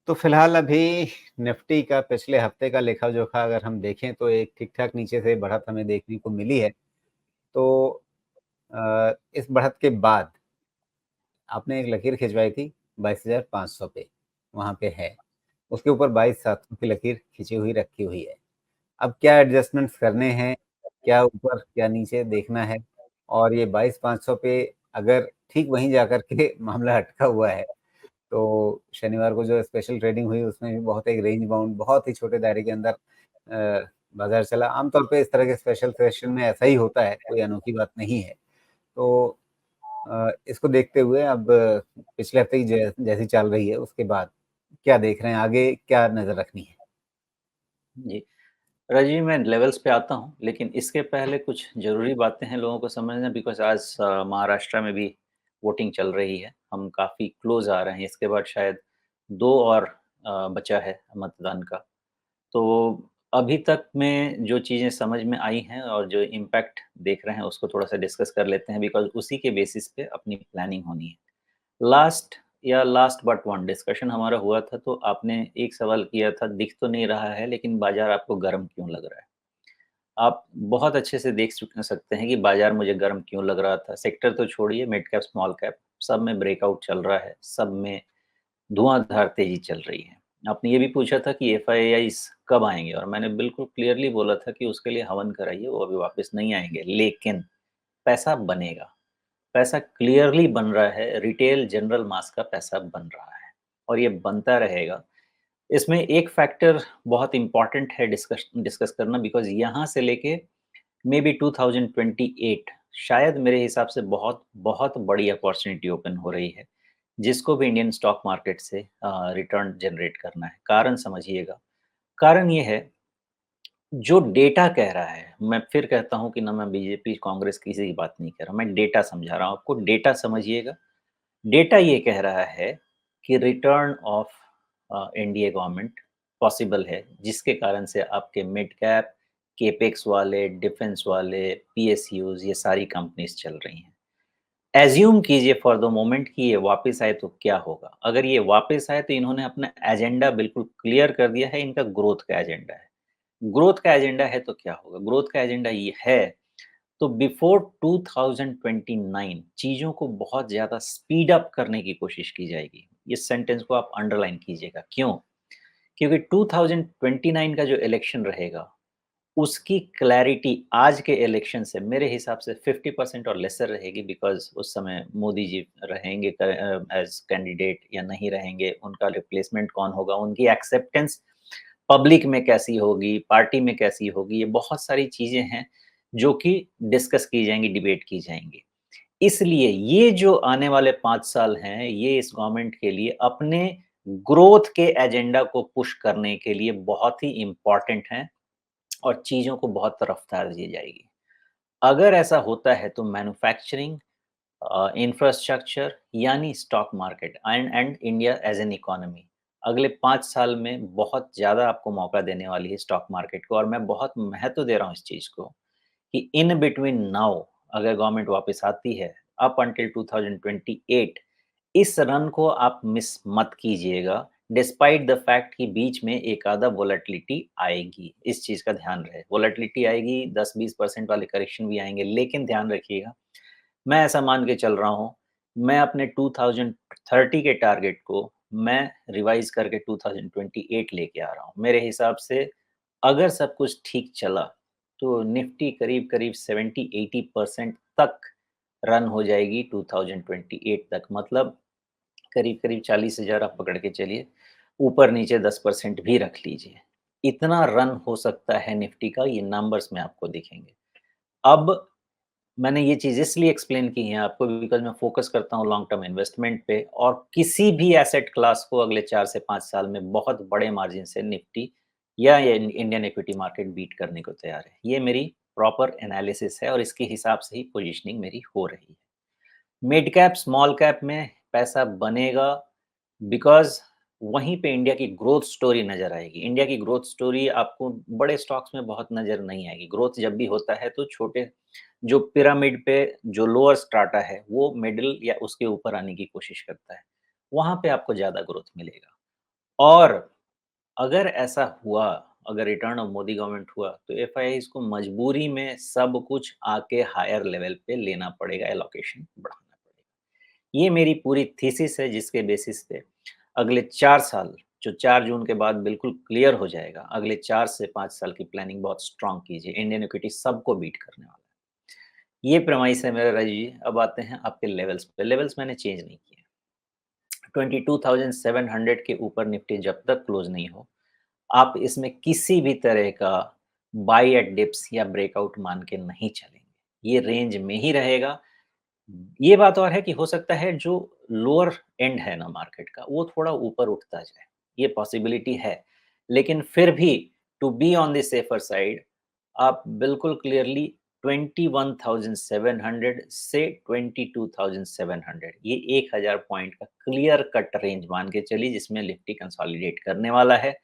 तो फिलहाल अभी निफ्टी का पिछले हफ्ते का लेखा-जोखा अगर हम देखें तो एक ठीक-ठाक नीचे से बढ़त हमें देखने को मिली है। तो इस बढ़त के बाद आपने एक लकीर खिंचवाई थी 22,500 पे, वहाँ पे है। उसके ऊपर 22,700 की लकीर खिंची हुई रखी हुई है। अब क्या एडजस्टमेंट्स करने हैं, क्या ऊपर, क्या नीचे देखना है और ये 22,500 पे अगर ठीक वहीं जाकर के मामला अटका हुआ है, तो शनिवार को जो स्पेशल ट्रेडिंग हुई उसमें भी बहुत एक रेंज बाउंड बहुत ही छोटे दायरे के अंदर बाज़ार चला। आमतौर पे इस तरह के स्पेशल सेशन में ऐसा ही होता है, कोई अनोखी बात नहीं है। तो इसको देखते हुए अब पिछले हफ्ते की जैसी चल रही है उसके बाद क्या देख रहे हैं, आगे क्या नज़र रखनी है? जी। राजीव, मैं लेवल्स पे आता हूँ, लेकिन इसके पहले कुछ ज़रूरी बातें हैं लोगों को समझना बिकॉज़ आज महाराष्ट्र में भी वोटिंग चल रही है। हम काफ़ी क्लोज़ आ रहे हैं, इसके बाद शायद 2 और बचा है मतदान का। तो अभी तक में जो चीज़ें समझ में आई हैं और जो इम्पैक्ट देख रहे हैं, उसको थोड़ा-सा डिस्कस कर लेते हैं बिकॉज़ उसी के बेसिस पे अपनी प्लानिंग होनी है। लास्ट बट वन डिस्कशन हमारा हुआ था, तो आपने एक सवाल किया था, दिख तो नहीं रहा है लेकिन बाज़ार आपको गर्म क्यों लग रहा है? आप बहुत अच्छे से देख सकते हैं कि बाज़ार मुझे गर्म क्यों लग रहा था। सेक्टर तो छोड़िए, मिड कैप, स्मॉल कैप, सब में ब्रेकआउट चल रहा है, सब में धुआँधार तेज़ी चल रही है। आपने ये भी पूछा था कि एफआईआईज़ कब आएँगे और मैंने बिल्कुल क्लियरली बोला था कि उसके लिए हवन कराइए, वो अभी वापस नहीं आएँगे, लेकिन पैसा बनेगा। पैसा क्लियरली बन रहा है, रिटेल जनरल मास का पैसा बन रहा है और ये बनता रहेगा। इसमें एक फैक्टर बहुत इम्पोर्टेंट है डिस्कस डिस्कस करना बिकॉज़ यहाँ से लेके मेबी 2028 शायद मेरे हिसाब से बहुत बहुत बड़ी अपॉर्चुनिटी ओपन हो रही है, जिसको भी इंडियन स्टॉक मार्केट से रिटर्न जनरेट करना है। कारण समझिएगा, कारण ये है जो डेटा कह रहा है, मैं फिर कहता हूँ कि ना मैं बीजेपी, कांग्रेस किसी की बात नहीं कर रहा, मैं डेटा समझा रहा हूँ आपको, डेटा समझिएगा। डेटा ये कह रहा है कि return of NDA government possible है, जिसके कारण से आपके मिड कैप, केपेक्स वाले, डिफेंस वाले, पीएसयूज़ ये सारी कंपनीज़ चल रही हैं। एज़्यूम कीजिए फॉर द मोमेंट कि ये वापस आए तो क्या होगा? अगर ये वापस आए तो इन्होंने अपना एजेंडा बिल्कुल क्लियर कर दिया है, इनका ग्रोथ का एजेंडा है। ग्रोथ का एजेंडा है तो क्या होगा? ग्रोथ का एजेंडा ये है तो बिफोर 2029 चीज़ों को बहुत ज़्यादा स्पीड अप करने की कोशिश की जाएगी। इस सेंटेंस को आप अंडरलाइन कीजिएगा। क्यों? क्योंकि 2029 का जो इलेक्शन रहेगा, उसकी क्लैरिटी आज के इलेक्शन से मेरे हिसाब से 50% और लेसर रहेगी बिकॉज़ उस समय मोदी जी रहेंगे एज़ कैंडिडेट या नहीं रहेंगे, उनका रिप्लेसमेंट कौन होगा, उनकी एक्सेप्टेंस पब्लिक में कैसी होगी, पार्टी में कैसी होगी, ये बहुत सारी चीज़ें हैं जो कि डिस्कस की जाएँगी, डिबेट की जाएँगी। इसलिए ये जो आने वाले 5 साल हैं, ये इस गवर्नमेंट के लिए अपने ग्रोथ के एजेंडा को पुश करने के लिए बहुत ही इम्पोर्टेंट हैं और चीज़ों को बहुत रफ़्तार दी जाएगी। अगर ऐसा होता है तो मैन्युफैक्चरिंग, इंफ्रास्ट्रक्चर यानी stock market and India as an economy अगले 5 साल में बहुत ज़्यादा आपको मौका देने वाली है स्टॉक मार्केट को और मैं बहुत महत्व दे रहा हूँ इस चीज़ को कि इन बिटवीन नाउ अगर गवर्नमेंट वापस आती है अप अंटिल 2028 इस रन को आप मिस मत कीजिएगा डिस्पाइट द फैक्ट कि बीच में एक आधा वोलेटिलिटी आएगी इस चीज़ का ध्यान रहे वोलेटिलिटी आएगी 10-20% वाले करेक्शन भी आएंगे लेकिन ध्यान रखिएगा मैं ऐसा मान के चल रहा हूँ मैं अपने 2030 के टारगेट को मैं रिवाइज करके 2028 लेके आ रहा हूँ मेरे हिसाब से अगर सब कुछ ठीक चला तो निफ्टी करीब-करीब 70-80% तक रन हो जाएगी 2028 तक मतलब करीब-करीब 40,000 आप पकड़ के चलिए, ऊपर-नीचे 10% भी रख लीजिए। इतना रन हो सकता है निफ्टी का, ये नंबर्स में आपको दिखेंगे। अब मैंने ये चीज़ इसलिए एक्सप्लेन की है आपको बिकॉज़ मैं फ़ोकस करता हूँ लॉन्ग टर्म इन्वेस्टमेंट पे और किसी भी एसेट क्लास को अगले 4 से 5 साल में बहुत बड़े मार्जिन से निफ्टी या ये इंडियन इक्विटी मार्केट बीट करने को तैयार है। ये मेरी प्रॉपर एनालिसिस है और इसके हिसाब से ही पोज़ीशनिंग मेरी हो रही है। मिड कैप, स्मॉल कैप में पैसा बनेगा बिकॉज़ वहीं पे इंडिया की ग्रोथ स्टोरी नज़र आएगी। इंडिया की ग्रोथ स्टोरी आपको बड़े स्टॉक्स में बहुत नज़र नहीं आएगी। ग्रोथ जब भी होता है तो छोटे जो पिरामिड पे जो लोअर स्ट्राटा है, वो मिडल या उसके ऊपर आने की कोशिश करता है। वहाँ पे आपको ज़्यादा ग्रोथ मिलेगा। और अगर ऐसा हुआ, अगर रिटर्न ऑफ मोदी गवर्नमेंट हुआ, तो एफआईआईज़ को मजबूरी में सब कुछ आके हायर लेवल पे लेना पड़ेगा, एलोकेशन बढ़ाना पड़ेगा। ये मेरी पूरी थीसिस है जिसके बेसिस पे अगले 4 साल, जो 4 जून के बाद बिल्कुल क्लियर हो जाएगा, अगले 4 से 5 साल की प्लानिंग बहुत स्ट्रॉन्ग कीजिए। इंडियन इक्विटी सबको बीट करने वाला है। ये प्रेमाइस है मेरा राजीव जी। अब आते हैं आपके लेवल्स पे। लेवल्स मैंने चेंज नहीं किए। 22,700 के ऊपर निफ्टी जब तक क्लोज नहीं हो, आप इसमें किसी भी तरह का बाय एट डिप्स या ब्रेकआउट मान के नहीं चलेंगे। ये रेंज में ही रहेगा। ये बात और है कि हो सकता है जो लोअर एंड है ना मार्केट का, वो थोड़ा ऊपर उठता जाए, ये पॉसिबिलिटी है। लेकिन फिर भी to be on the safer side, आप बिल्कुल क्लियरली 21,700 से 22,700, ये 1,000 पॉइंट का क्लियर कट रेंज मान के चलिए, जिसमें निफ्टी कंसोलिडेट करने वाला है।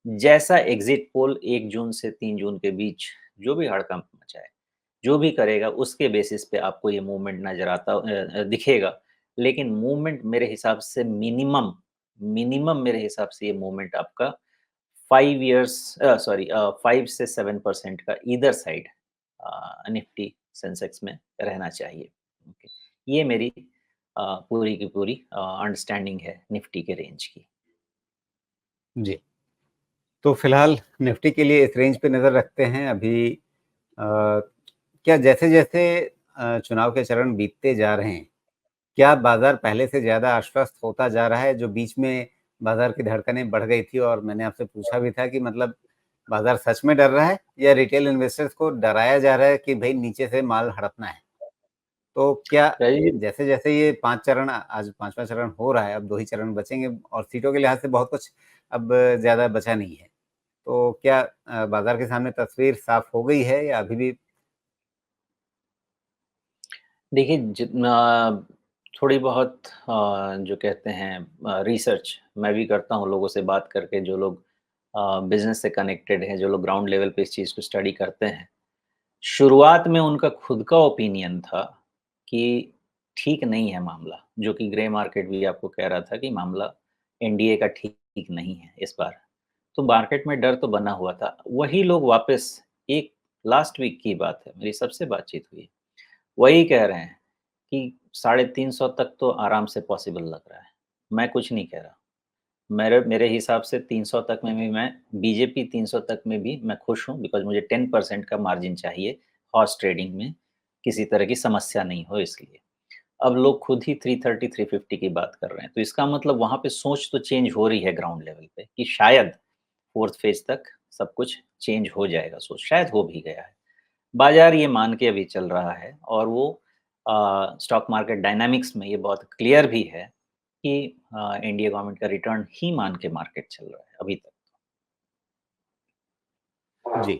जैसा एग्जिट पोल 1 जून से 3 जून के बीच जो भी हड़कंप मचाए, जो भी करेगा उसके बेसिस पे आपको ये मूवमेंट नज़र आता दिखेगा। लेकिन मूवमेंट मेरे हिसाब से मिनिमम मेरे हिसाब से ये मूवमेंट आपका 5 इयर्स 5 से 7% का ईदर साइड निफ्टी सेंसेक्स में रहना चाहिए। ओके, ये मेरी पूरी की पूरी अंडरस्टैंडिंग है निफ्टी के रेंज की। जी। तो फिलहाल निफ्टी के लिए इस रेंज पे नज़र रखते हैं अभी। क्या जैसे-जैसे चुनाव के चरण बीतते जा रहे हैं, क्या बाज़ार पहले से ज़्यादा आश्वस्त होता जा रहा है? जो बीच में बाज़ार की धड़कनें बढ़ गई थी और मैंने आपसे पूछा भी था कि मतलब बाज़ार सच में डर रहा है या रिटेल इन्वेस्टर्स को डराया जा रहा है कि भई नीचे से माल हड़पना है? तो क्या रजनीश, जैसे-जैसे ये 5 चरण आज 5वाँ चरण हो रहा है, अब 2 ही चरण बचेंगे और सीटों के लिहाज से बहुत कुछ अब ज़्यादा बचा नहीं है। तो क्या बाज़ार के सामने तस्वीर साफ हो गई है या अभी भी? देखिए जितना थोड़ी बहुत जो कहते हैं रिसर्च मैं भी करता हूँ लोगों से बात करके, जो लोग बिजनेस से कनेक्टेड हैं, जो लोग ग्राउंड लेवल पे इस चीज़ को स्टडी करते हैं। शुरुआत में उनका खुद का ओपिनियन था कि ठीक नहीं है मामला, जो कि ग्रे मार्केट भी आपको कह रहा था कि मामला एनडीए का ठीक नहीं है इस बार। तो मार्केट में डर तो बना हुआ था। वही लोग वापस, एक लास्ट वीक की बात है, मेरी सबसे बातचीत हुई, वही कह रहे हैं कि 350 तक तो आराम से पॉसिबल लग रहा है। मैं कुछ नहीं कह रहा। मेरे मेरे हिसाब से 300 तक में भी मैं बीजेपी 300 तक में भी मैं खुश हूँ, बिकॉज़ मुझे 10% का मार्जिन चाहिए हॉर्स ट्रेडिंग में, किसी तरह की समस्या नहीं हो इसलिए। अब लोग खुद ही 330 350 की बात कर रहे हैं, तो इसका मतलब वहाँ पे सोच तो चेंज हो रही है ग्राउंड लेवल पे कि शायद 4th फेज़ तक सब कुछ चेंज हो जाएगा, सोच शायद हो भी गया है। बाज़ार ये मान के अभी चल रहा है और वो स्टॉक मार्केट डायनामिक्स में ये बहुत क्लियर भी है कि एनडीए गवर्नमेंट का रिटर्न ही मान के मार्केट चल रहा है अभी तक। जी।